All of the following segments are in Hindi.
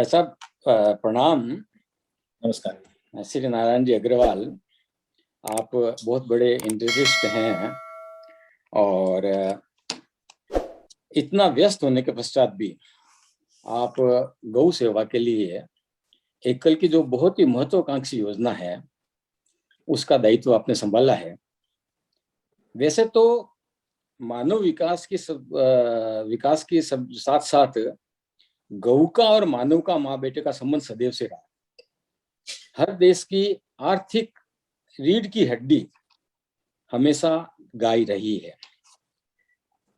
भाई साहब, प्रणाम। नमस्कार। श्री नारायण जी अग्रवाल, आप बहुत बड़े इंटरेस्ट हैं और इतना व्यस्त होने के पश्चात भी आप गौ सेवा के लिए एकल की जो बहुत ही महत्वाकांक्षी योजना है उसका दायित्व आपने संभाला है। वैसे तो मानव विकास के साथ साथ गौ का और मानव का माँ बेटे का संबंध सदैव से रहा। हर देश की आर्थिक रीढ़ की हड्डी हमेशा गाय रही है।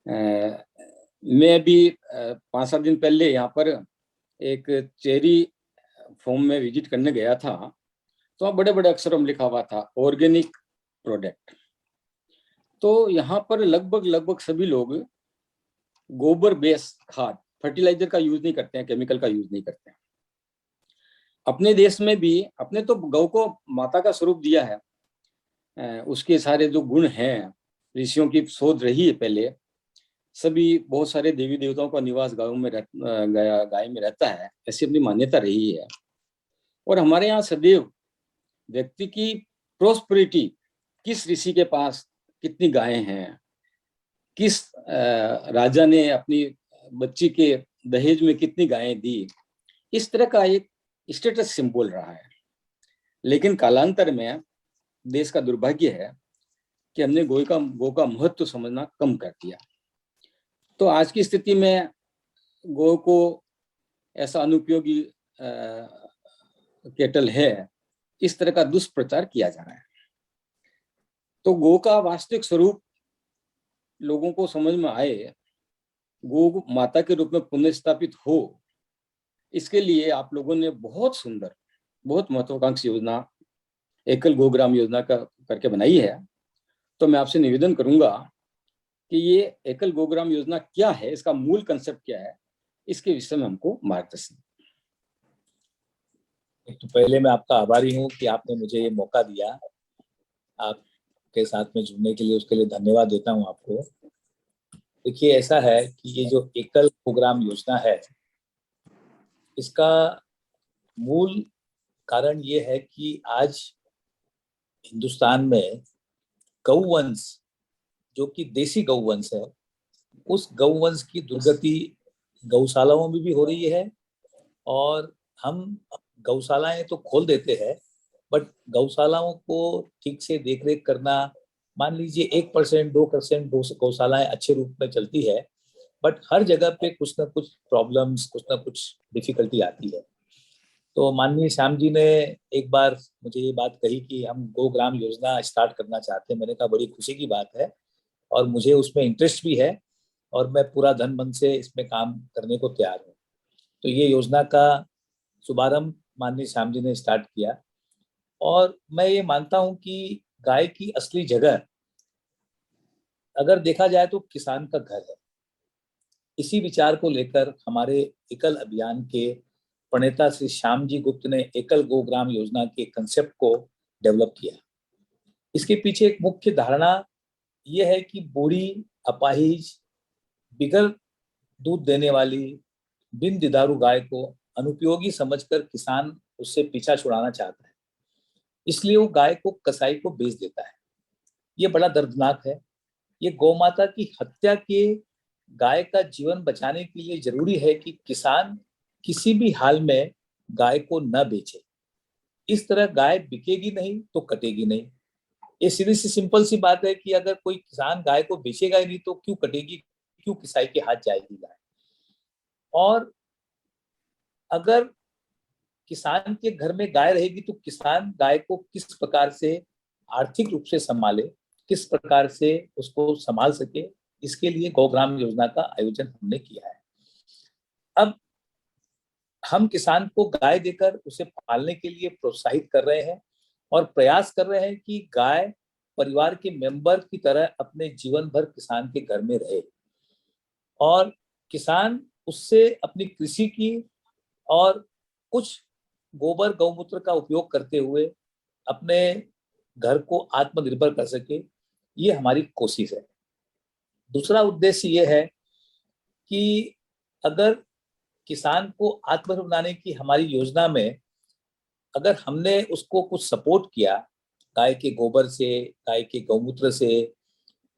मैं भी 5-7 दिन पहले यहाँ पर एक चेरी फॉर्म में विजिट करने गया था, तो वहाँ बड़े बड़े अक्षरों में लिखा हुआ था ऑर्गेनिक प्रोडक्ट। तो यहाँ पर लगभग सभी लोग गोबर बेस्ड खाद, फर्टिलाइजर का यूज नहीं करते हैं, केमिकल का यूज नहीं करते हैं। अपने देश में भी अपने तो गौ को माता का स्वरूप दिया है, उसके सारे जो गुण हैं, ऋषियों की शोध रही है पहले, सभी बहुत सारे देवी देवताओं का निवास गायों में गाय में रहता है, ऐसी अपनी मान्यता रही है। और हमारे यहाँ सदैव व्यक्ति की प्रोस्पेरिटी, किस ऋषि के पास कितनी गायें हैं, किस राजा ने अपनी बच्ची के दहेज में कितनी गायें दी, इस तरह का एक स्टेटस सिंबल रहा है। लेकिन कालांतर में देश का दुर्भाग्य है कि हमने गौ का महत्व समझना कम कर दिया। तो आज की स्थिति में गौ को ऐसा अनुपयोगी केटल है, इस तरह का दुष्प्रचार किया जा रहा है। तो गौ का वास्तविक स्वरूप लोगों को समझ में आए, गौ माता के रूप में पुनर्स्थापित हो, इसके लिए आप लोगों ने बहुत सुंदर, बहुत महत्वाकांक्षी योजना एकल गोग्राम योजना का करके बनाई है। तो मैं आपसे निवेदन करूंगा कि ये एकल गोग्राम योजना क्या है, इसका मूल कंसेप्ट क्या है, इसके विषय में हमको मार्गदर्शन। एक तो पहले मैं आपका आभारी हूँ कि आपने मुझे ये मौका दिया, आपके साथ में जुड़ने के लिए, उसके लिए धन्यवाद देता हूँ आपको। देखिए, ऐसा है कि ये जो एकल गोग्राम योजना है, इसका मूल कारण ये है कि आज हिंदुस्तान में गौवंश, जो कि देसी गौवंश है, उस गौवंश की दुर्गति गौशालाओं में भी हो रही है। और हम गौशालाएं तो खोल देते हैं, बट गौशालाओं को ठीक से देखरेख करना, मान लीजिए 1% 2% गौशालाएं अच्छे रूप में चलती है, बट हर जगह पे कुछ ना कुछ प्रॉब्लम्स, कुछ ना कुछ डिफिकल्टी आती है। तो माननीय श्याम जी ने एक बार मुझे ये बात कही कि हम गोग्राम योजना स्टार्ट करना चाहते हैं। मैंने कहा बड़ी खुशी की बात है और मुझे उसमें इंटरेस्ट भी है और मैं पूरा धन मन से इसमें काम करने को तैयार हूँ। तो ये योजना का शुभारंभ माननीय श्याम जी ने स्टार्ट किया। और मैं ये मानता हूँ कि गाय की असली जगह अगर देखा जाए तो किसान का घर है। इसी विचार को लेकर हमारे एकल अभियान के प्रणेता श्री श्याम जी गुप्त ने एकल गोग्राम योजना के कंसेप्ट को डेवलप किया। इसके पीछे एक मुख्य धारणा यह है कि बूढ़ी, अपाहिज, बिगर दूध देने वाली, बिन दुधारू गाय को अनुपयोगी समझकर किसान उससे पीछा छुड़ाना चाहता है, इसलिए वो गाय को कसाई को बेच देता है। ये बड़ा दर्दनाक है। ये गौ माता की हत्या के गाय का जीवन बचाने के लिए जरूरी है कि किसान किसी भी हाल में गाय को न बेचे। इस तरह गाय बिकेगी नहीं तो कटेगी नहीं। ये सीधी सी सिंपल सी बात है कि अगर कोई किसान गाय को बेचेगा ही नहीं तो क्यों कटेगी, क्यों किसाई के हाथ जाएगी गाय। और अगर किसान के घर में गाय रहेगी तो किसान गाय को किस प्रकार से आर्थिक रूप से संभाले, किस प्रकार से उसको संभाल सके, इसके लिए गौग्राम योजना का आयोजन हमने किया है। अब हम किसान को गाय देकर उसे पालने के लिए प्रोत्साहित कर रहे हैं और प्रयास कर रहे हैं कि गाय परिवार के मेंबर की तरह अपने जीवन भर किसान के घर में रहे और किसान उससे अपनी कृषि की और कुछ गोबर गौमूत्र का उपयोग करते हुए अपने घर को आत्मनिर्भर कर सके। ये हमारी कोशिश है। दूसरा उद्देश्य ये है कि अगर किसान को आत्मनिर्भर बनाने की हमारी योजना में अगर हमने उसको कुछ सपोर्ट किया, गाय के गोबर से, गाय के गौमूत्र से,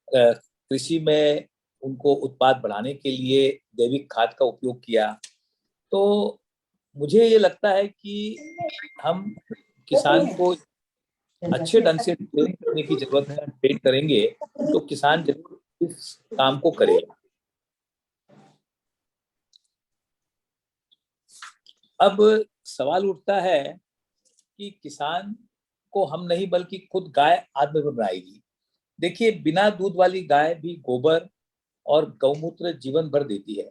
कृषि में उनको उत्पाद बढ़ाने के लिए जैविक खाद का उपयोग किया, तो मुझे ये लगता है कि हम किसान को अच्छे ढंग से ट्रेन करने की जरूरत है। ट्रेन करेंगे तो किसान जरूर इस काम को करेगा। अब सवाल उठता है कि किसान को हम नहीं बल्कि खुद गाय आत्मनिर्भर बनाएगी। देखिए, बिना दूध वाली गाय भी गोबर और गौमूत्र जीवन भर देती है।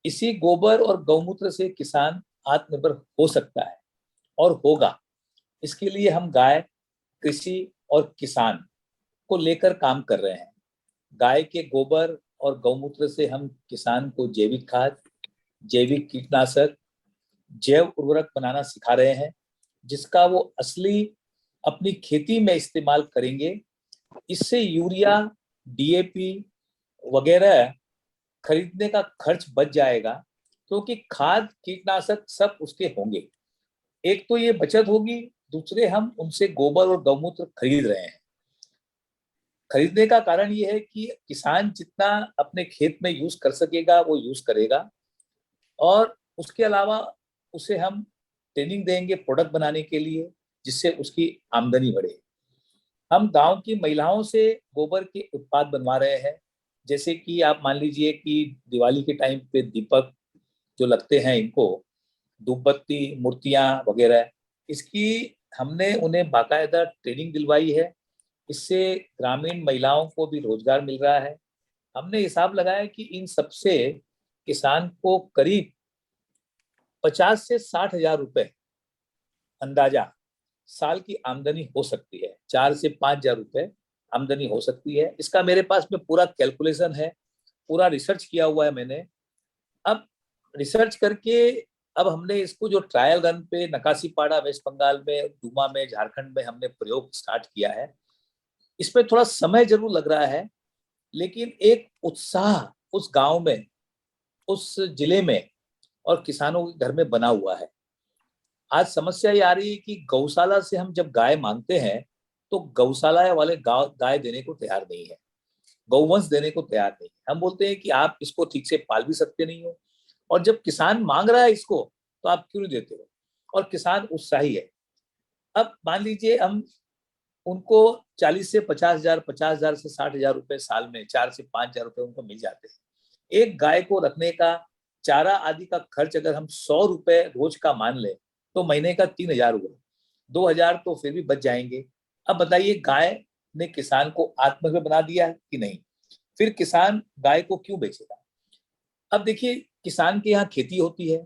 इसी गोबर और गौमूत्र से किसान आत्मनिर्भर हो सकता है और होगा। इसके लिए हम गाय, कृषि और किसान को लेकर काम कर रहे हैं। गाय के गोबर और गौमूत्र से हम किसान को जैविक खाद, जैविक कीटनाशक, जैव उर्वरक बनाना सिखा रहे हैं, जिसका वो असली अपनी खेती में इस्तेमाल करेंगे। इससे यूरिया, डीएपी वगैरह खरीदने का खर्च बच जाएगा, क्योंकि खाद, कीटनाशक सब उसके होंगे। एक तो ये बचत होगी, दूसरे हम उनसे गोबर और गौमूत्र खरीद रहे हैं। खरीदने का कारण ये है कि किसान जितना अपने खेत में यूज कर सकेगा वो यूज करेगा, और उसके अलावा उसे हम ट्रेनिंग देंगे प्रोडक्ट बनाने के लिए, जिससे उसकी आमदनी बढ़े। हम गांव की महिलाओं से गोबर के उत्पाद बनवा रहे हैं। जैसे कि आप मान लीजिए कि दिवाली के टाइम पे दीपक जो लगते हैं, इनको धूपबत्ती, मूर्तियां वगैरह, इसकी हमने उन्हें बाकायदा ट्रेनिंग दिलवाई है। इससे ग्रामीण महिलाओं को भी रोजगार मिल रहा है। हमने हिसाब लगाया कि इन सबसे किसान को करीब 50 से 60 हजार रुपए अंदाजा साल की आमदनी हो सकती है। 4 से 5 हजार रुपए आमदनी हो सकती है। इसका मेरे पास में पूरा कैलकुलेशन है, पूरा रिसर्च किया हुआ है मैंने। अब रिसर्च करके अब हमने इसको जो ट्रायल रन पे नकासीपाड़ा वेस्ट बंगाल में, डुमा में, झारखंड में हमने प्रयोग स्टार्ट किया है। इसमें थोड़ा समय जरूर लग रहा है, लेकिन एक उत्साह उस गांव में, उस जिले में और किसानों के घर में बना हुआ है। आज समस्या ये आ रही है कि गौशाला से हम जब गाय मांगते हैं तो गौशाला वाले गाय देने को तैयार नहीं है, गौवंश देने को तैयार नहीं है। हम बोलते हैं कि आप इसको ठीक से पाल भी सकते नहीं हो, और जब किसान मांग रहा है इसको तो आप क्यों नहीं देते हो, और किसान उत्साही है। अब मान लीजिए हम उनको 40 से 50 हजार, 50 हजार से 60 हजार रुपए साल में, 4 से 5 हजार रुपए उनको मिल जाते हैं। एक गाय को रखने का चारा आदि का खर्च अगर हम 100 रुपए रोज का मान ले तो महीने का 3 हजार हुआ, 2 हजार तो फिर भी बच जाएंगे। अब बताइए, गाय ने किसान को आत्मनिर्भर बना दिया है कि नहीं? फिर किसान गाय को क्यों बेचेगा? अब देखिए, किसान के यहाँ खेती होती है,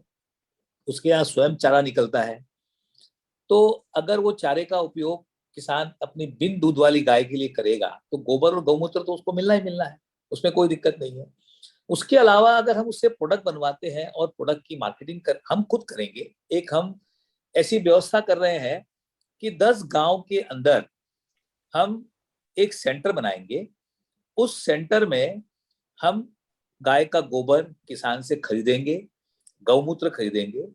उसके यहाँ स्वयं चारा निकलता है, तो अगर वो चारे का उपयोग किसान अपनी बिन दूध वाली गाय के लिए करेगा तो गोबर और गौमूत्र तो उसको मिलना ही मिलना है, उसमें कोई दिक्कत नहीं है। उसके अलावा अगर हम उससे प्रोडक्ट बनवाते हैं और प्रोडक्ट की मार्केटिंग हम खुद करेंगे। एक हम ऐसी व्यवस्था कर रहे हैं कि 10 गांव के अंदर हम एक सेंटर बनाएंगे। उस सेंटर में हम गाय का गोबर किसान से खरीदेंगे, गौमूत्र खरीदेंगे।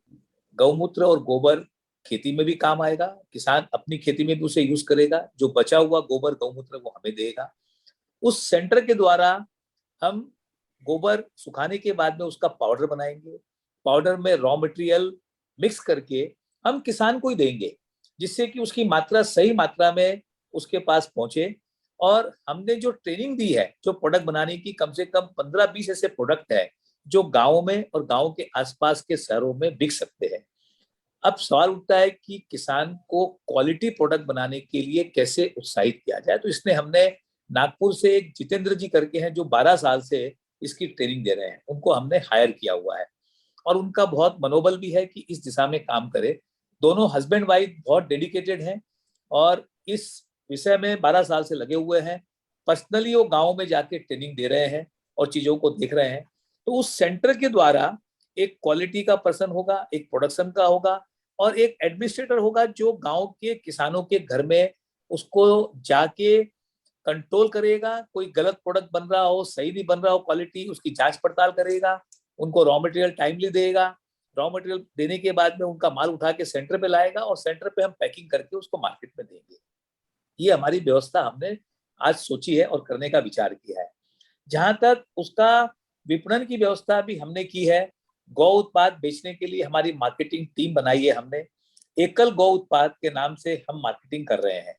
गौमूत्र और गोबर खेती में भी काम आएगा, किसान अपनी खेती में भी उसे यूज करेगा। जो बचा हुआ गोबर गौमूत्र वो हमें देगा। उस सेंटर के द्वारा हम गोबर सुखाने के बाद में उसका पाउडर बनाएंगे। पाउडर में रॉ मटेरियल मिक्स करके हम किसान को ही देंगे, जिससे कि उसकी मात्रा सही मात्रा में उसके पास पहुंचे। और हमने जो ट्रेनिंग दी है, जो प्रोडक्ट बनाने की, कम से कम 15-20 ऐसे प्रोडक्ट है जो गाँव में और गाँव के आसपास के शहरों में बिक सकते हैं। अब सवाल उठता है कि किसान को क्वालिटी प्रोडक्ट बनाने के लिए कैसे उत्साहित किया जाए। तो इसने हमने नागपुर से एक जितेंद्र जी करके हैं जो 12 साल से इसकी ट्रेनिंग दे रहे हैं, उनको हमने हायर किया हुआ है, और उनका बहुत मनोबल भी है कि इस दिशा में काम करे। दोनों हस्बैंड वाइफ बहुत डेडिकेटेड हैं और इस विषय में 12 साल से लगे हुए हैं। पर्सनली वो गाँव में जाके ट्रेनिंग दे रहे हैं और चीजों को देख रहे हैं। तो उस सेंटर के द्वारा एक क्वालिटी का पर्सन होगा, एक प्रोडक्शन का होगा, और एक एडमिनिस्ट्रेटर होगा जो गांव के किसानों के घर में उसको जाके कंट्रोल करेगा। कोई गलत प्रोडक्ट बन रहा हो, सही नहीं बन रहा हो क्वालिटी, उसकी जांच पड़ताल करेगा उनको रॉ मटेरियल टाइमली देगा, रॉ मटेरियल देने के बाद में उनका माल उठा के सेंटर पे लाएगा और सेंटर पे हम पैकिंग करके उसको मार्केट में देंगे। ये हमारी व्यवस्था हमने आज सोची है और करने का विचार किया है। जहां तक उसका विपणन की व्यवस्था भी हमने की है। गौ उत्पाद बेचने के लिए हमारी मार्केटिंग टीम बनाई है हमने। एकल गौ उत्पाद के नाम से हम मार्केटिंग कर रहे हैं।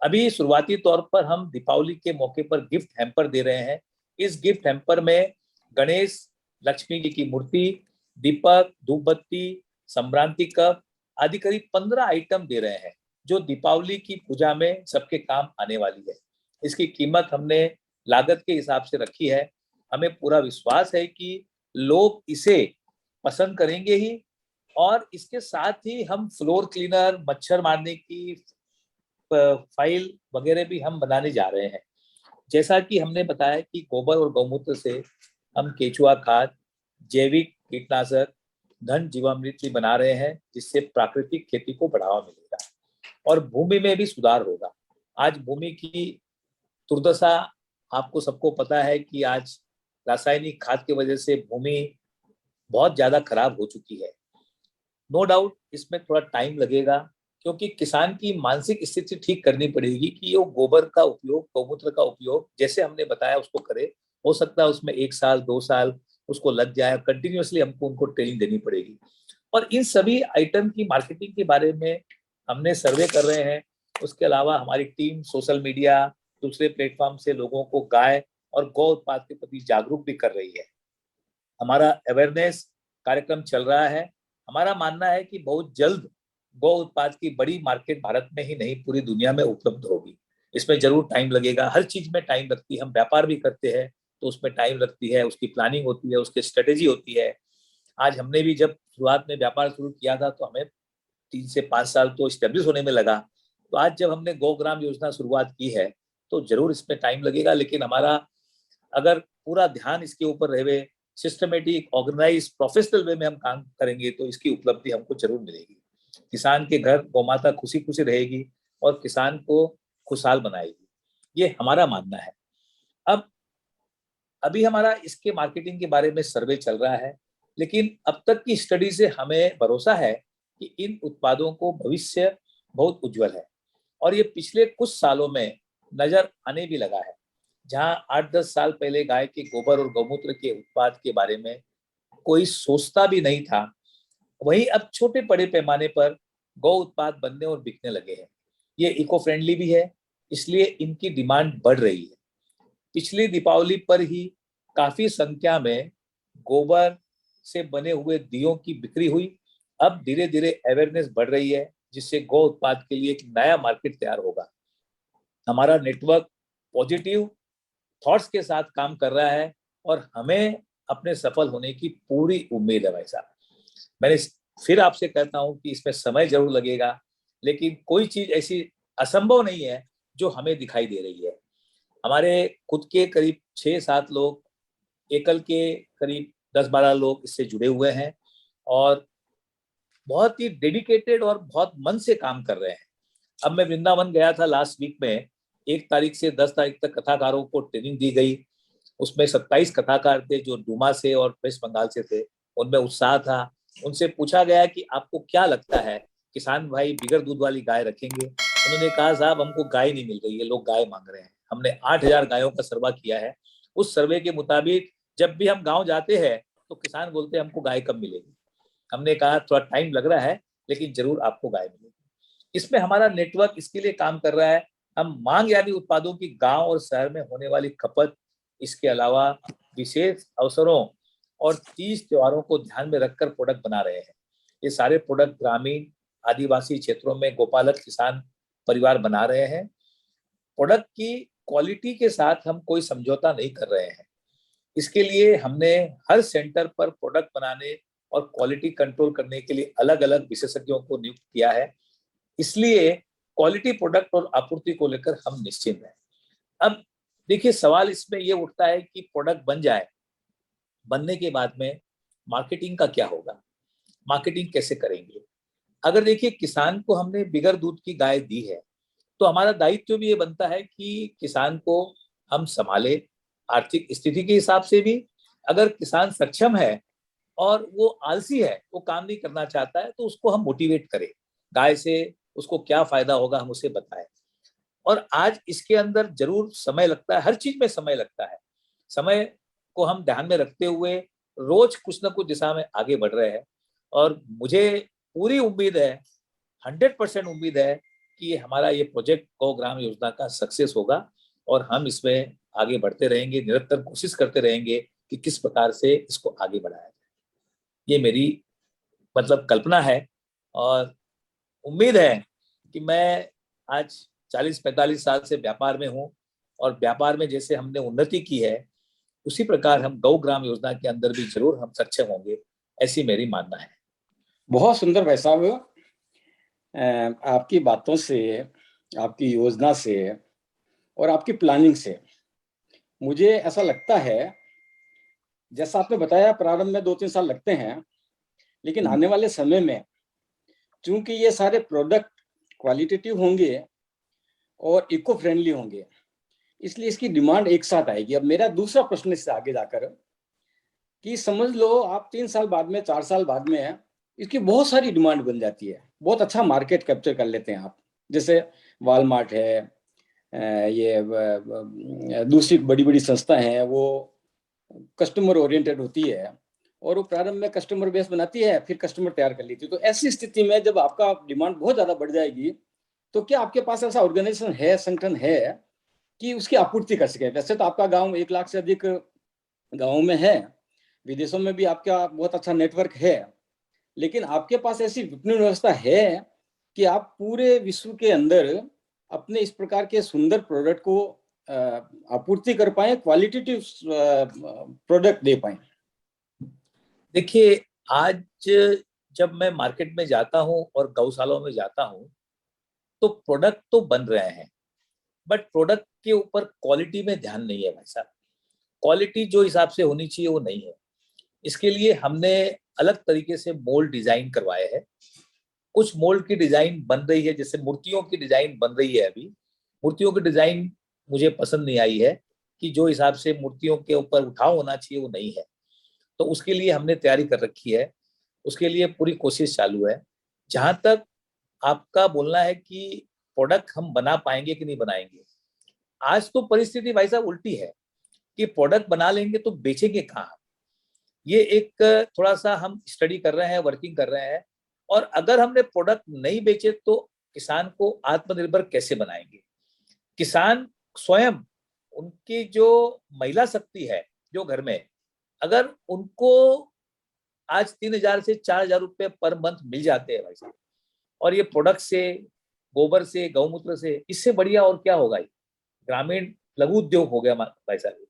अभी शुरुआती तौर पर हम दीपावली के मौके पर गिफ्ट हैम्पर दे रहे हैं। इस गिफ्ट हैम्पर में गणेश, लक्ष्मी जी की मूर्ति, दीपक, धूप बत्ती, संक्रांति कप आदि करीब 15 आइटम दे रहे हैं, जो दीपावली की पूजा में सबके काम आने वाली है। इसकी कीमत हमने लागत के हिसाब से रखी है। हमें पूरा विश्वास है कि लोग इसे पसंद करेंगे ही, और इसके साथ ही हम फ्लोर क्लीनर, मच्छर मारने की फाइल वगैरह भी हम बनाने जा रहे हैं। जैसा कि हमने बताया कि गोबर और गौमूत्र से हम केचुआ खाद, जैविक कीटनाशक, धन जीवामृत भी बना रहे हैं, जिससे प्राकृतिक खेती को बढ़ावा मिलेगा और भूमि में भी सुधार होगा। आज भूमि की दुर्दशा आपको सबको पता है कि आज रासायनिक खाद की वजह से भूमि बहुत ज्यादा खराब हो चुकी है। नो डाउट इसमें थोड़ा टाइम लगेगा, क्योंकि किसान की मानसिक स्थिति ठीक करनी पड़ेगी कि वो गोबर का उपयोग, गौमूत्र का उपयोग जैसे हमने बताया उसको करे। हो सकता है उसमें 1 साल 2 साल उसको लग जाए, कंटिन्यूअसली हमको उनको ट्रेनिंग देनी पड़ेगी। और इन सभी आइटम की मार्केटिंग के बारे में हमने सर्वे कर रहे हैं। उसके अलावा हमारी टीम सोशल मीडिया, दूसरे प्लेटफॉर्म से लोगों को गाय और गौ उत्पाद के प्रति जागरूक भी कर रही है। हमारा अवेयरनेस कार्यक्रम चल रहा है। हमारा मानना है कि बहुत जल्द गौ उत्पाद की बड़ी मार्केट भारत में ही नहीं पूरी दुनिया में उपलब्ध होगी। इसमें जरूर टाइम लगेगा, हर चीज में टाइम लगती है। हम व्यापार भी करते हैं तो उसमें टाइम लगती है, उसकी प्लानिंग होती है, उसकी स्ट्रेटेजी होती है। आज हमने भी जब शुरुआत में व्यापार शुरू किया था तो हमें 3 से 5 साल तो स्टेब्लिश होने में लगा। तो आज जब हमने गौग्राम योजना शुरुआत की है तो जरूर इसमें टाइम लगेगा, लेकिन हमारा अगर पूरा ध्यान इसके ऊपर रहे, सिस्टमेटिक, ऑर्गेनाइज, प्रोफेशनल वे में हम काम करेंगे तो इसकी उपलब्धि हमको जरूर मिलेगी। किसान के घर गौमाता खुशी खुशी रहेगी और किसान को खुशहाल बनाएगी, ये हमारा मानना है। अब अभी हमारा इसके मार्केटिंग के बारे में सर्वे चल रहा है, लेकिन अब तक की स्टडी से हमें भरोसा है कि इन उत्पादों को भविष्य बहुत उज्जवल है और ये पिछले कुछ सालों में नजर आने भी लगा है। जहां 8-10 साल पहले गाय के गोबर और गौमूत्र के उत्पाद के बारे में कोई सोचता भी नहीं था, वहीं अब छोटे बड़े पैमाने पर गौ उत्पाद बनने और बिकने लगे हैं। ये इको फ्रेंडली भी है, इसलिए इनकी डिमांड बढ़ रही है। पिछली दीपावली पर ही काफी संख्या में गोबर से बने हुए दियों की बिक्री हुई। अब धीरे धीरे अवेयरनेस बढ़ रही है, जिससे गौ उत्पाद के लिए एक नया मार्केट तैयार होगा। हमारा नेटवर्क पॉजिटिव थॉट्स के साथ काम कर रहा है और हमें अपने सफल होने की पूरी उम्मीद है। भाई साहब, मैंने फिर आपसे कहता हूं कि इसमें समय जरूर लगेगा, लेकिन कोई चीज ऐसी असंभव नहीं है जो हमें दिखाई दे रही है। हमारे खुद के करीब 6-7 लोग, एकल के करीब 10-12 लोग इससे जुड़े हुए हैं और बहुत ही डेडिकेटेड और बहुत मन से काम कर रहे हैं। अब मैं वृंदावन गया था लास्ट वीक में। 1 तारीख से 10 तारीख तक कथाकारों को ट्रेनिंग दी गई। उसमें 27 कथाकार थे जो डूमा से और वेस्ट बंगाल से थे। उनमें उत्साह था। उनसे पूछा गया कि आपको क्या लगता है किसान भाई बिगर दूध वाली गाय रखेंगे? उन्होंने कहा साहब हमको गाय नहीं मिल रही है, लोग गाय मांग रहे हैं। हमने 8,000 गायों का सर्वे किया है। उस सर्वे के मुताबिक जब भी हम गाँव जाते हैं तो किसान बोलते हैं हमको गाय कब मिलेगी। हमने कहा थोड़ा टाइम लग रहा है, लेकिन जरूर आपको गाय मिलेगी। इसमें हमारा नेटवर्क इसके लिए काम कर रहा है। हम मांग यानी उत्पादों की गांव और शहर में होने वाली खपत, इसके अलावा विशेष अवसरों और तीज त्योहारों को ध्यान में रखकर प्रोडक्ट बना रहे हैं। ये सारे प्रोडक्ट ग्रामीण आदिवासी क्षेत्रों में गोपालक किसान परिवार बना रहे हैं। प्रोडक्ट की क्वालिटी के साथ हम कोई समझौता नहीं कर रहे हैं। इसके लिए हमने हर सेंटर पर प्रोडक्ट बनाने और क्वालिटी कंट्रोल करने के लिए अलग अलग विशेषज्ञों को नियुक्त किया है। इसलिए क्वालिटी प्रोडक्ट और आपूर्ति को लेकर हम निश्चिंत हैं। अब देखिए सवाल इसमें ये उठता है कि प्रोडक्ट बन जाए, बनने के बाद में मार्केटिंग का क्या होगा, मार्केटिंग कैसे करेंगे? अगर देखिए किसान को हमने बिगर दूध की गाय दी है तो हमारा दायित्व भी ये बनता है कि किसान को हम संभाले, आर्थिक स्थिति के हिसाब से भी। अगर किसान सक्षम है और वो आलसी है, वो काम नहीं करना चाहता है, तो उसको हम मोटिवेट करें, गाय से उसको क्या फायदा होगा हम उसे बताएं। और आज इसके अंदर जरूर समय लगता है, हर चीज में समय लगता है। समय को हम ध्यान में रखते हुए रोज कुछ ना कुछ दिशा में आगे बढ़ रहे हैं। और मुझे पूरी उम्मीद है, 100% उम्मीद है कि हमारा ये प्रोजेक्ट गौ ग्राम योजना का सक्सेस होगा और हम इसमें आगे बढ़ते रहेंगे, निरंतर कोशिश करते रहेंगे कि किस प्रकार से इसको आगे बढ़ाया जाए। ये मेरी मतलब कल्पना है। और उम्मीद है कि मैं आज 40-45 साल से व्यापार में हूँ और व्यापार में जैसे हमने उन्नति की है, उसी प्रकार हम गौ ग्राम योजना के अंदर भी जरूर हम सक्षम होंगे, ऐसी मेरी मानना है। बहुत सुंदर भाई साहब, आपकी बातों से, आपकी योजना से और आपकी प्लानिंग से मुझे ऐसा लगता है, जैसा आपने बताया प्रारंभ में 2-3 साल लगते हैं, लेकिन आने वाले समय में चूंकि ये सारे प्रोडक्ट क्वालिटेटिव होंगे और इको फ्रेंडली होंगे, इसलिए इसकी डिमांड एक साथ आएगी। अब मेरा दूसरा प्रश्न इससे आगे जाकर कि समझ लो आप 3 साल बाद में, 4 साल बाद में इसकी बहुत सारी डिमांड बन जाती है, बहुत अच्छा मार्केट कैप्चर कर लेते हैं आप। जैसे वॉलमार्ट है, ये दूसरी बड़ी बड़ी संस्था हैं, वो कस्टमर ओरिएंटेड होती है और वो प्रारंभ में कस्टमर बेस बनाती है, फिर कस्टमर तैयार कर लेती है। तो ऐसी स्थिति में जब आपका डिमांड बहुत ज्यादा बढ़ जाएगी, तो क्या आपके पास ऐसा ऑर्गेनाइजेशन है, संगठन है कि उसकी आपूर्ति कर सके? वैसे तो आपका गांव 1 लाख से अधिक गाँवों में है, विदेशों में भी आपका बहुत अच्छा नेटवर्क है, लेकिन आपके पास ऐसी विपणन व्यवस्था है कि आप पूरे विश्व के अंदर अपने इस प्रकार के सुंदर प्रोडक्ट को आपूर्ति कर पाए, क्वालिटेटिव प्रोडक्ट दे पाए? देखिए, आज जब मैं मार्केट में जाता हूँ और गौशालाओं में जाता हूँ, तो प्रोडक्ट तो बन रहे हैं, बट प्रोडक्ट के ऊपर क्वालिटी में ध्यान नहीं है भाई साहब। क्वालिटी जो हिसाब से होनी चाहिए वो नहीं है। इसके लिए हमने अलग तरीके से मोल्ड डिजाइन करवाए हैं। कुछ मोल्ड की डिजाइन बन रही है, जैसे मूर्तियों की डिजाइन बन रही है अभी। मूर्तियों की डिजाइन मुझे पसंद नहीं आई है कि जो हिसाब से मूर्तियों के ऊपर उठाव होना चाहिए वो नहीं है। तो उसके लिए हमने तैयारी कर रखी है, उसके लिए पूरी कोशिश चालू है। जहां तक आपका बोलना है कि प्रोडक्ट हम बना पाएंगे कि नहीं बनाएंगे, आज तो परिस्थिति भाई साहब उल्टी है कि प्रोडक्ट बना लेंगे तो बेचेंगे कहाँ। ये एक थोड़ा सा हम स्टडी कर रहे हैं, वर्किंग कर रहे हैं। और अगर हमने प्रोडक्ट नहीं बेचे तो किसान को आत्मनिर्भर कैसे बनाएंगे? किसान स्वयं, उनकी जो महिला शक्ति है जो घर में, अगर उनको आज 3,000 से 4,000 रुपए पर मंथ मिल जाते हैं भाई साहब, और ये प्रोडक्ट से, गोबर से, गौमूत्र से, इससे बढ़िया और क्या होगा? ग्रामीण लघु उद्योग हो गया भाई साहब।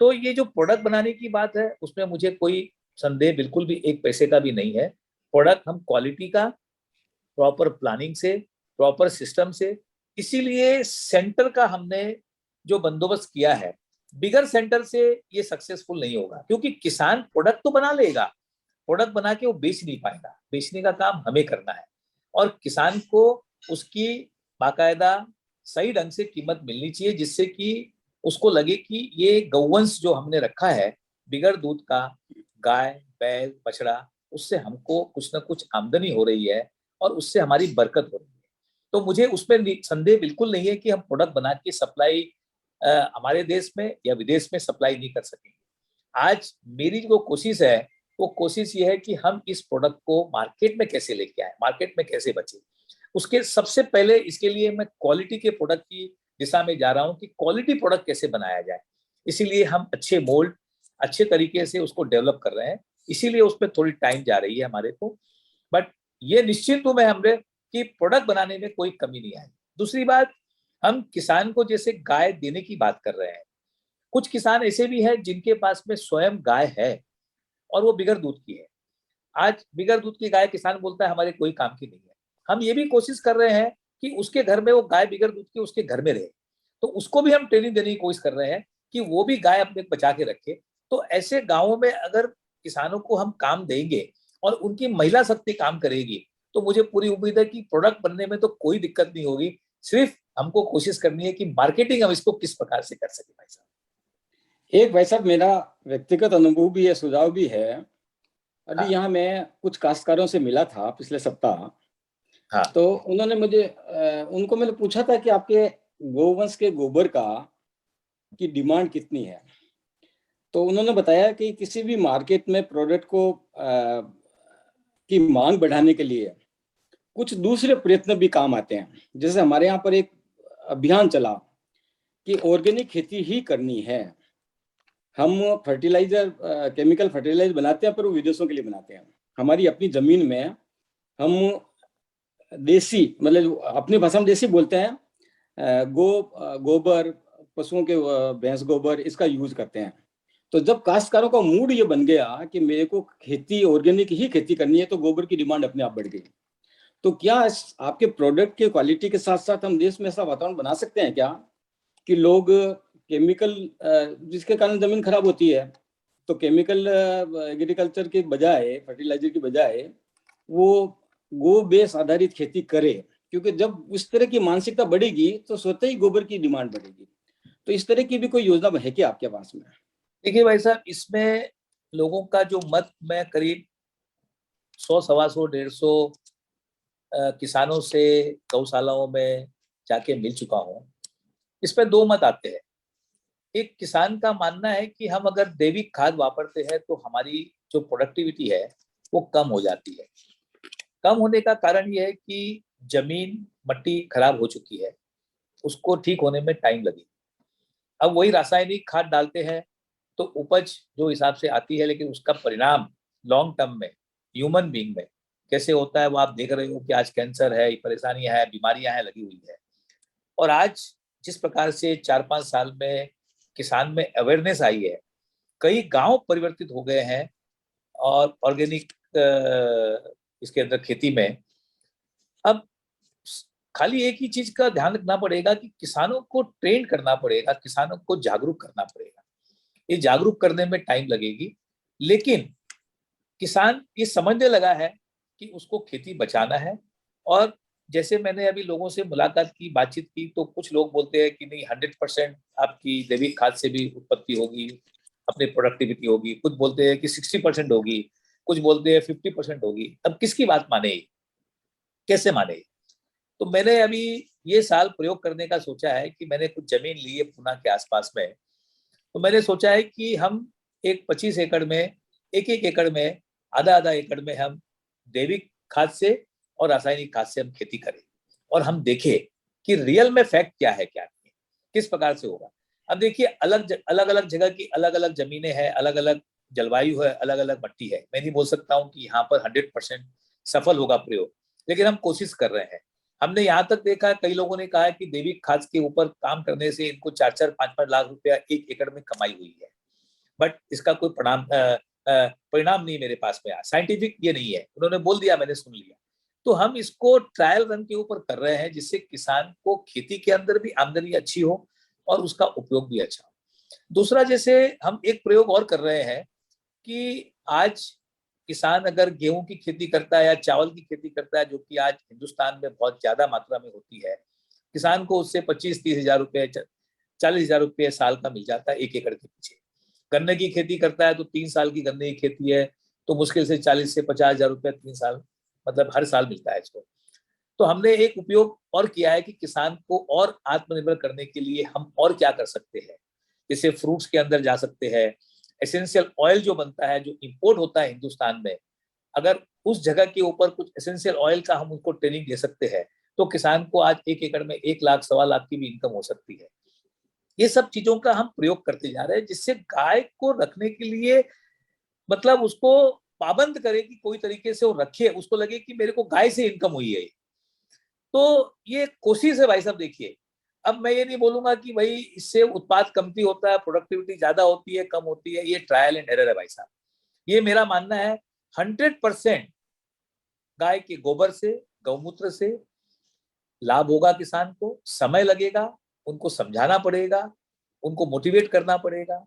तो ये जो प्रोडक्ट बनाने की बात है, उसमें मुझे कोई संदेह बिल्कुल भी एक पैसे का भी नहीं है। प्रोडक्ट हम क्वालिटी का, प्रॉपर प्लानिंग से, प्रॉपर सिस्टम से, इसीलिए सेंटर का हमने जो बंदोबस्त किया है, बिगर सेंटर से ये सक्सेसफुल नहीं होगा। क्योंकि किसान प्रोडक्ट तो बना लेगा, प्रोडक्ट बना के वो बेच नहीं पाएगा, बेचने का काम हमें करना है। और किसान को उसकी बाकायदा सही ढंग से कीमत मिलनी चाहिए, जिससे कि उसको लगे कि ये गौवंश जो हमने रखा है बिगर दूध का, गाय, बैल, बछड़ा, उससे हमको कुछ ना कुछ आमदनी हो रही है और उससे हमारी बरकत हो रही है। तो मुझे उसमें संदेह बिल्कुल नहीं है कि हम प्रोडक्ट बना के सप्लाई हमारे देश में या विदेश में सप्लाई नहीं कर सकेंगे। आज मेरी जो कोशिश है, वो कोशिश ये है कि हम इस प्रोडक्ट को मार्केट में कैसे लेके आए, मार्केट में कैसे बचे। उसके सबसे पहले इसके लिए मैं क्वालिटी के प्रोडक्ट की दिशा में जा रहा हूँ कि क्वालिटी प्रोडक्ट कैसे बनाया जाए। इसीलिए हम अच्छे मोल्ड, अच्छे तरीके से उसको डेवलप कर रहे हैं। इसीलिए उसमें थोड़ी टाइम जा रही है हमारे को, बट ये निश्चित हूं मैं हमरे कि प्रोडक्ट बनाने में कोई कमी नहीं आएगी। दूसरी बात, हम किसान को जैसे गाय देने की बात कर रहे हैं, कुछ किसान ऐसे भी हैं जिनके पास में स्वयं गाय है और वो बिगर दूध की है। आज बिगर दूध की गाय किसान बोलता है हमारे कोई काम की नहीं है। हम ये भी कोशिश कर रहे हैं कि उसके घर में वो गाय बिगर दूध की उसके घर में रहे, तो उसको भी हम ट्रेनिंग देने की कोशिश कर रहे हैं कि वो भी गाय अपने बचा के रखे। तो ऐसे गाँवों में अगर किसानों को हम काम देंगे और उनकी महिला शक्ति काम करेगी, तो मुझे पूरी उम्मीद है कि प्रोडक्ट बनने में तो कोई दिक्कत नहीं होगी। सिर्फ हमको कोशिश करनी है कि मार्केटिंग हम इसको किस प्रकार से कर सके भाई साहब। एक भाई साहब, मेरा व्यक्तिगत अनुभव भी है, सुझाव भी है अभी हाँ यहाँ मैं कुछ काश्तकारों से मिला था पिछले सप्ताह। हाँ तो उन्होंने मुझे उनको मैंने पूछा था कि आपके गोवंश के गोबर का की डिमांड कितनी है। तो उन्होंने बताया कि किसी भी मार्केट में प्रोडक्ट को की मांग बढ़ाने के लिए कुछ दूसरे प्रयत्न भी काम आते हैं। जैसे हमारे यहाँ पर एक अभियान चला कि ऑर्गेनिक खेती ही करनी है। हम फर्टिलाइजर केमिकल फर्टिलाइजर बनाते हैं, पर वो विदेशों के लिए बनाते हैं। हमारी अपनी जमीन में हम देसी, मतलब अपनी भाषा में देसी बोलते हैं, गोबर, पशुओं के भैंस गोबर, इसका यूज करते हैं। तो जब काश्तकारों का मूड ये बन गया कि मेरे को खेती ऑर्गेनिक ही खेती करनी है, तो गोबर की डिमांड अपने आप बढ़ गई। तो क्या आपके प्रोडक्ट के क्वालिटी के साथ साथ हम देश में ऐसा वातावरण बना सकते हैं क्या कि लोग केमिकल, जिसके कारण जमीन खराब होती है, तो केमिकल एग्रीकल्चर के बजाय, फर्टिलाइजर की बजाय, वो गो बेस आधारित खेती करे? क्योंकि जब उस तरह की मानसिकता बढ़ेगी तो स्वतः ही गोबर की डिमांड बढ़ेगी। तो इस तरह की भी कोई योजना है क्या आपके पास में? देखिए भाई साहब, इसमें लोगों का जो मत, मैं करीब 100, 125, 150 किसानों से गौशालाओं में जाके मिल चुका हूँ। इसमें दो मत आते हैं। एक किसान का मानना है कि हम अगर जैविक खाद वापरते हैं तो हमारी जो प्रोडक्टिविटी है वो कम हो जाती है। कम होने का कारण ये है कि जमीन, मट्टी खराब हो चुकी है, उसको ठीक होने में टाइम लगेगा। अब वही रासायनिक खाद डालते हैं तो उपज जो हिसाब से आती है, लेकिन उसका परिणाम लॉन्ग टर्म में ह्यूमन बीइंग में कैसे होता है वो आप देख रहे हो कि आज कैंसर है, परेशानियां है, बीमारियां हैं लगी हुई है। और आज जिस प्रकार से 4-5 साल में किसान में अवेयरनेस आई है, कई गांव परिवर्तित हो गए हैं और ऑर्गेनिक इसके अंदर खेती में। अब खाली एक ही चीज का ध्यान रखना पड़ेगा कि किसानों को ट्रेन करना पड़ेगा, किसानों को जागरूक करना पड़ेगा। ये जागरूक करने में टाइम लगेगी, लेकिन किसान ये समझने लगा है कि उसको खेती बचाना है। और जैसे मैंने अभी लोगों से मुलाकात की, बातचीत की, तो कुछ लोग बोलते हैं कि नहीं, 100% आपकी जैविक खाद से भी उत्पत्ति होगी, अपनी प्रोडक्टिविटी होगी। कुछ बोलते हैं कि 60% होगी, कुछ बोलते हैं 50% होगी। अब किसकी बात माने, कैसे माने? तो मैंने अभी ये साल प्रयोग करने का सोचा है कि मैंने कुछ जमीन ली है पूना के आसपास में। तो मैंने सोचा है कि हम एक 25 एकड़ में, एक एक एकड़ में, आधा आधा एकड़ में हम जैविक खाद से और रासायनिक खाद से हम खेती करें, और हम देखें कि रियल में फैक्ट क्या है, क्या नहीं है, किस प्रकार से होगा। अब देखिए, अलग अलग जगह की अलग अलग जमीनें हैं, अलग अलग जलवायु है, अलग अलग मट्टी है। मैं नहीं बोल सकता हूँ कि यहाँ पर 100% सफल होगा प्रयोग, लेकिन हम कोशिश कर रहे हैं। हमने यहाँ तक देखा है, कई लोगों ने कहा है कि जैविक खाद के ऊपर काम करने से इनको 4-4, 5-5 लाख रुपया एक एकड़ में कमाई हुई है। बट इसका कोई परिणाम नहीं मेरे पास में आया, साइंटिफिक ये नहीं है। उन्होंने बोल दिया, मैंने सुन लिया। तो हम इसको ट्रायल रन के ऊपर कर रहे हैं, जिससे किसान को खेती के अंदर भी आमदनी अच्छी हो और उसका उपयोग भी अच्छा हो। दूसरा, जैसे हम एक प्रयोग और कर रहे हैं कि आज किसान अगर गेहूं की खेती करता है या चावल की खेती करता है, जो कि आज हिंदुस्तान में बहुत ज्यादा मात्रा में होती है, किसान को उससे 25-30 हजार रुपये, 40 हजार रुपये साल का मिल जाता है एक एकड़ के पीछे। गन्ने की खेती करता है तो 3 साल की गन्ने की खेती है तो मुश्किल से 40 से 50 हजार रुपये 3 साल, मतलब हर साल मिलता है इसको। तो हमने एक उपयोग और किया है कि किसान को और आत्मनिर्भर करने के लिए हम और क्या कर सकते हैं। जैसे फ्रूट्स के अंदर जा सकते हैं, एसेंशियल ऑयल जो बनता है, जो इंपोर्ट होता है हिंदुस्तान में, अगर उस जगह के ऊपर कुछ एसेंशियल ऑयल का हम उनको ट्रेनिंग दे सकते हैं, तो किसान को आज एक एकड़ में 1 लाख, 1.25 लाख की भी इनकम हो सकती है। ये सब चीजों का हम प्रयोग करते जा रहे हैं, जिससे गाय को रखने के लिए, मतलब उसको पाबंद करे कि कोई तरीके से वो रखे, उसको लगे कि मेरे को गाय से इनकम हुई है। तो ये कोशिश है भाई साहब। देखिए, अब मैं ये नहीं बोलूंगा कि भाई इससे उत्पाद कमती होता है, प्रोडक्टिविटी ज्यादा होती है, कम होती है। ये ट्रायल एंड एरर है भाई साहब। ये मेरा मानना है, 100% गाय के गोबर से, गौमूत्र से लाभ होगा किसान को। समय लगेगा, उनको समझाना पड़ेगा, उनको मोटिवेट करना पड़ेगा।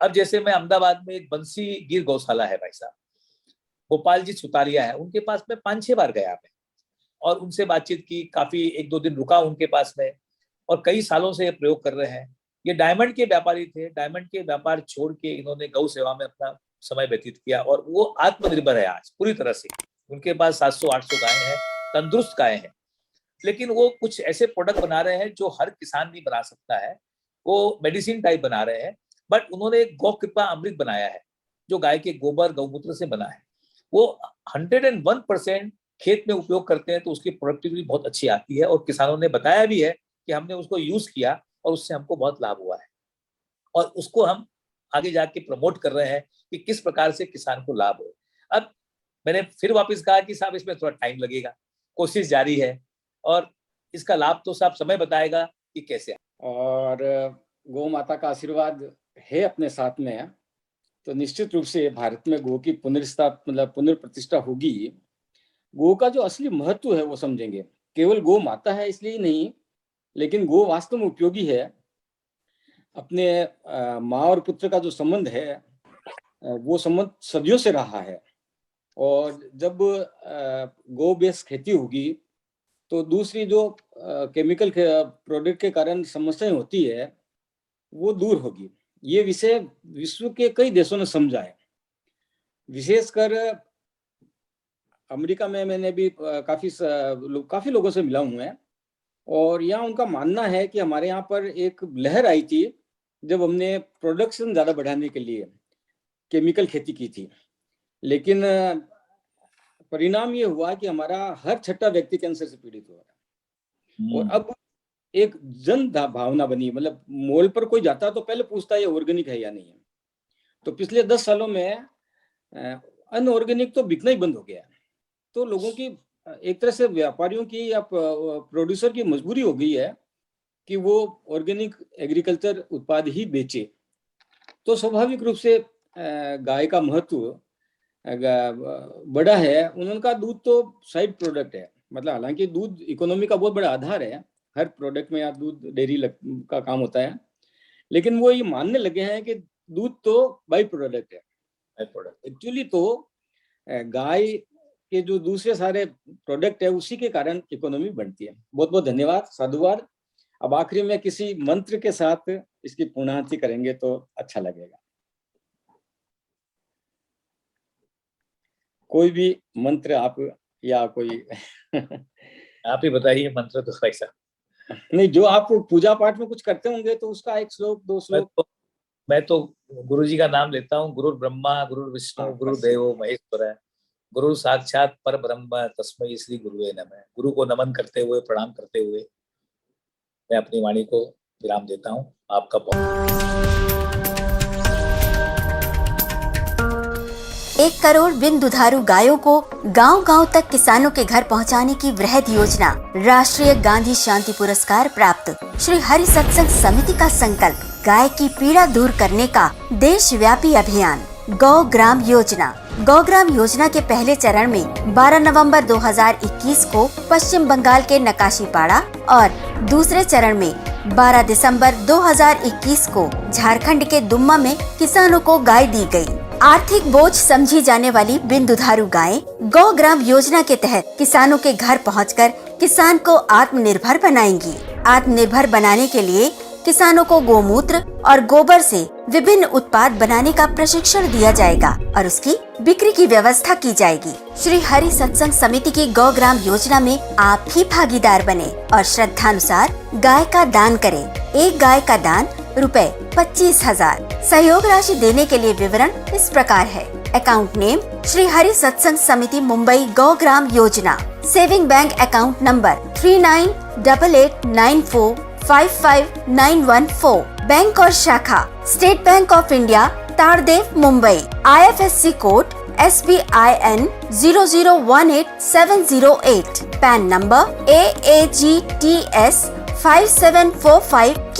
अब जैसे मैं अहमदाबाद में एक बंसी गिर गौशाला है भाई साहब, गोपाल जी सुतारिया है, उनके पास में 5-6 बार गया मैं और उनसे बातचीत की, काफी 1-2 दिन रुका उनके पास में, और कई सालों से ये प्रयोग कर रहे हैं। ये डायमंड के व्यापारी थे, डायमंड के व्यापार छोड़ के इन्होंने गौ सेवा में अपना समय व्यतीत किया और वो आत्मनिर्भर है आज पूरी तरह से। उनके पास 700-800 गायें हैं, तंदुरुस्त गायें हैं, लेकिन वो कुछ ऐसे प्रोडक्ट बना रहे हैं जो हर किसान नहीं बना सकता है। वो मेडिसिन टाइप बना रहे हैं, बट उन्होंने एक गौ कृपा अमृत बनाया है जो गाय के गोबर गौमूत्र से बना है। वो 101% खेत में उपयोग करते हैं तो उसकी प्रोडक्टिविटी बहुत अच्छी आती है और किसानों ने बताया भी है कि हमने उसको यूज किया और उससे हमको बहुत लाभ हुआ है और उसको हम आगे जाके प्रमोट कर रहे हैं कि किस प्रकार से किसान को लाभ हो। अब मैंने फिर वापस कहा कि साहब इसमें थोड़ा टाइम लगेगा, कोशिश जारी है और इसका लाभ तो साहब समय बताएगा कि कैसे। और गौ माता का आशीर्वाद है अपने साथ में, तो निश्चित रूप से भारत में गौ की पुनर्प्रतिष्ठा होगी। गौ का जो असली महत्व है वो समझेंगे। केवल गौ माता है इसलिए ही नहीं, लेकिन गौ वास्तव में उपयोगी है। अपने माँ और पुत्र का जो संबंध है वो संबंध सदियों से रहा है और जब गौ बेस खेती होगी तो दूसरी जो केमिकल प्रोडक्ट के कारण समस्याएं होती है वो दूर होगी। ये विषय विश्व के कई देशों ने समझा है। विशेषकर अमेरिका में मैंने भी काफी लोगों से मिला हूं मैं, और यहाँ उनका मानना है कि हमारे यहाँ पर एक लहर आई थी जब हमने प्रोडक्शन ज्यादा बढ़ाने के लिए केमिकल खेती की थी, लेकिन परिणाम ये हुआ कि हमारा हर छठा व्यक्ति कैंसर से पीड़ित हो रहा है। और अब एक जन भावना बनी, मतलब मॉल पर कोई जाता तो पहले पूछता है ये ऑर्गेनिक है या नहीं है। तो पिछले 10 सालों में अनऑर्गेनिक तो बिकना ही बंद हो गया है। तो लोगों की एक तरह से व्यापारियों की या प्रोड्यूसर की मजबूरी हो गई है कि वो ऑर्गेनिक एग्रीकल्चर उत्पाद ही बेचे। तो स्वाभाविक रूप से गाय का महत्व बड़ा है। उनका दूध तो साइड प्रोडक्ट है, मतलब हालांकि दूध इकोनॉमी का बहुत बड़ा आधार है, हर प्रोडक्ट में यहाँ दूध डेयरी का काम होता है, लेकिन वो ये मानने लगे हैं कि दूध तो बाई प्रोडक्ट है। एक्चुअली तो गाय के जो दूसरे सारे प्रोडक्ट है उसी के कारण इकोनॉमी बढ़ती है। बहुत बहुत धन्यवाद, साधुवाद। अब आखिरी में किसी मंत्र के साथ इसकी पूर्णाहुति करेंगे तो अच्छा लगेगा। कोई भी मंत्र आप या कोई आप ही बताइए मंत्र तो कैसा। नहीं, जो आप पूजा पाठ में कुछ करते होंगे तो उसका एक श्लोक 2 श्लोक। मैं तो गुरु जी का नाम लेता हूँ। गुरु ब्रह्मा गुरु विष्णु गुरुदेवो महेश्वर, गुरु साक्षात पर ब्रह्म तस्मै श्री गुरुवे नमः। गुरु को नमन करते हुए, प्रणाम करते हुए मैं अपनी वाणी को विराम देता हूँ। आपका बहुत 1 करोड़ बिन दुधारू गायों को गांव-गांव तक किसानों के घर पहुंचाने की वृहद योजना। राष्ट्रीय गांधी शांति पुरस्कार प्राप्त श्री हरि सत्संग समिति का संकल्प, गाय की पीड़ा दूर करने का देशव्यापी अभियान। गौ ग्राम योजना। गौ ग्राम योजना के पहले चरण में 12 नवंबर 2021 को पश्चिम बंगाल के नकाशीपाड़ा और दूसरे चरण में 12 दिसंबर 2021 को झारखंड के दुम्मा में किसानों को गाय दी गई। आर्थिक बोझ समझी जाने वाली बिन दुधारू गायें गौ ग्राम योजना के तहत किसानों के घर पहुंचकर किसान को आत्मनिर्भर बनाएंगी। आत्मनिर्भर बनाने के लिए किसानों को गोमूत्र और गोबर से विभिन्न उत्पाद बनाने का प्रशिक्षण दिया जाएगा और उसकी बिक्री की व्यवस्था की जाएगी। श्री हरि सत्संग समिति की गौ ग्राम योजना में आप भी भागीदार बने और श्रद्धानुसार गाय का दान करें। एक गाय का दान रुपए 25,000। सहयोग राशि देने के लिए विवरण इस प्रकार है। अकाउंट नेम श्री हरि सत्संग समिति मुंबई गौ Gram Yojana. Saving bank account number 398894559114। Bank और शाखा state bank of India Tardeo Mumbai. IFSC code SBIN 0018708। Pan number AAGTS 5745Q।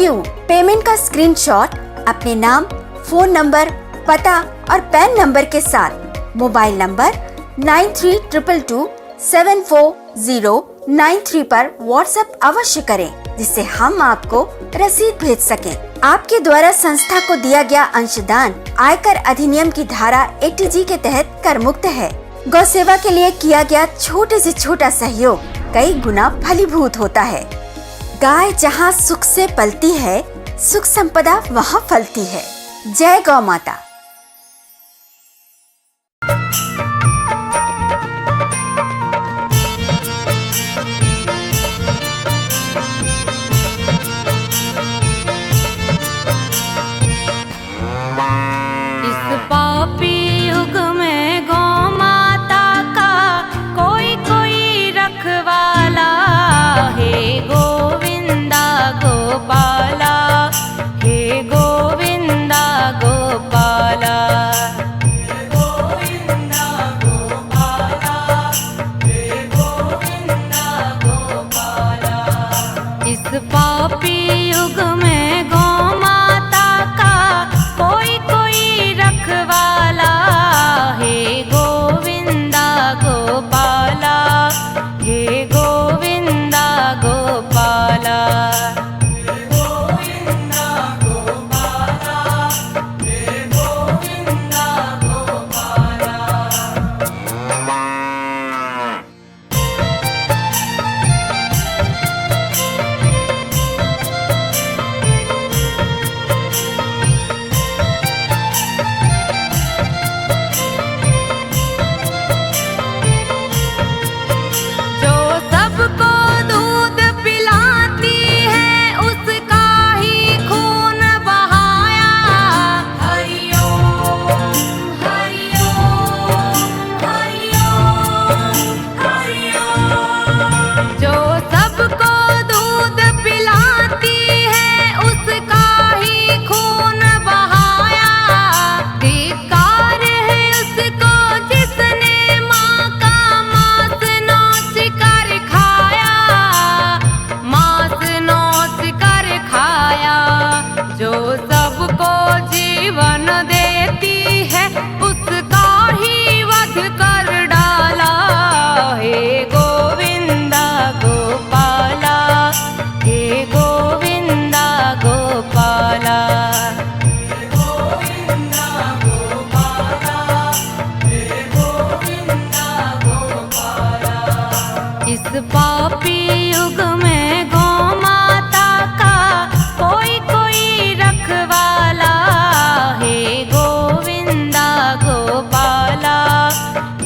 Payment का स्क्रीनशॉट अपने नाम, फोन नंबर, पता और पैन नंबर के साथ मोबाइल नंबर 9322274093 पर व्हाट्सएप अवश्य करें, जिससे हम आपको रसीद भेज सकें। आपके द्वारा संस्था को दिया गया अंशदान आयकर अधिनियम की धारा 80G के तहत कर मुक्त है। गौ सेवा के लिए किया गया छोटे से छोटा सहयोग कई गुना फलीभूत होता है। गाय जहाँ सुख से पलती है सुख संपदा वहाँ फलती है। जय गौ माता।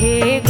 हे